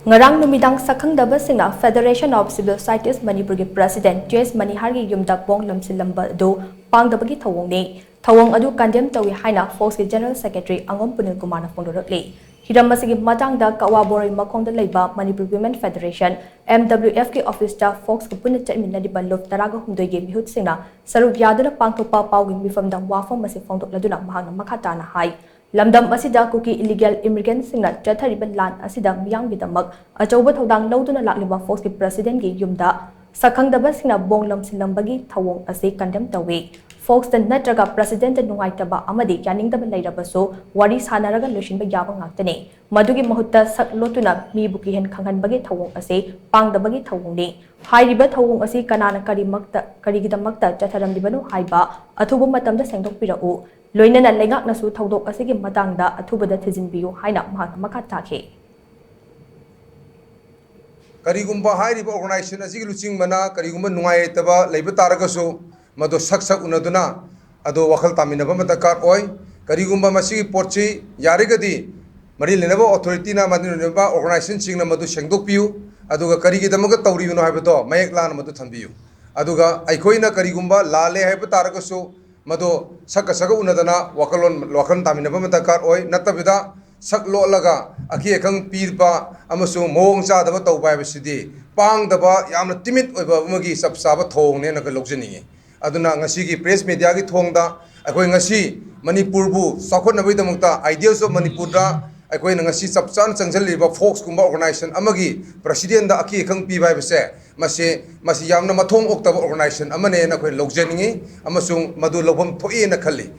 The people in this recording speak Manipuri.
NGARANG NUMIDANG SHAK-KHANGDABA singna Federation of Civil Societies Manipuri President Manihar gi Yumda Langsillamba do Pangdabagi Thouong ni Thouong adu CONDEMN tawi HAINA Focs gi General Secretary ANGOM PUNILKUMAR na PHONGDORAKLI hiram masigi matangda kawabori makongda leiba Manipur Women Federation MWF ki office ta Focs ki punna chatminna di banlof taraga humdoi gi mihut singna saruk yaduna pangthopa pawgi mifamdang wafam masi phongdokladuna mahangna makhatana hai Lamdam asida kuki illegal immigrants singna chathariban lan asida miyang gidamak achauba thodang lawduna lakliba Focs ki president gi Yumda SHAK-KHANGDABA singna Langsillambagi Thouong ase condemn tawi Focs tan natraga president nungaitaba amadi yaningdaba leirabaso wari sanaraga losinba yaba ngaktani madugi mahutta saklotuna mi buki hen khanghanbagi Thouong ase Pangdabagi Thouong ni hairiba Thouong ase kanana karigidamakta chatharambibanu haiba athuba matamda sengdokpirau loinana lengak nasu thodok asigi matangda athubada thijinbiyu haina makha takhe karigumba hairiba organization asigi luching mana karigumba nungaitaba leiba taragasu mado sak unaduna ado wakhal taminaba matakar oi karigumba masigi porchi yarigadi mari lenaba authority na madinaba organization singna madu sengdokpiyu aduga karigidamaga tawribino haibato mayek lan madu thanbiyu aduga aikoina karigumba lale haiba taragasu mado saka unadana wakalon taminaba matakar oi natabida saklo laga aki ekang pirba amasu mong chadaba tawba besidi pangdaba yamna timit oiba magi sabsaba thong ne na lokjani aduna ngasi gi press media gi thongda akoi ngasi manipur bu sakhon nabai damukta ideals of manipur da akoi ngasi sabchan changjaliba Focs kumba organization amagi president da aki ekang pi bai bese masi yamna mathong oktaba organization amane na koi lokjani amasung madu lobam thoi na khali